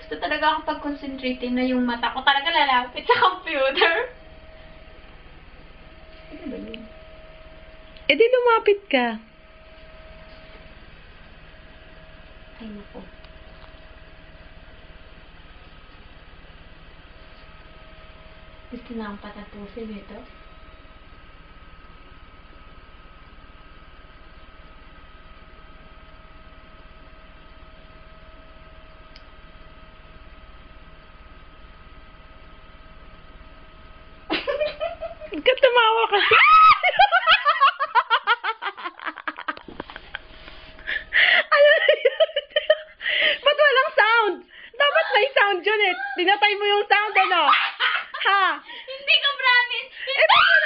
Gusto talaga ako pag-concentrating na yung mata ko talaga lalapit sa computer. Ano ba yun? Eh di lumapit ka. Ay, naku. Gusto na akong patapusin ito. Huwag ka tumawa kasi. Ano na yun? Ba't walang sound? Dapat may sound yun eh. Tinatay mo yung sound, ano? Ha? Hindi ko promise! Eh, bakit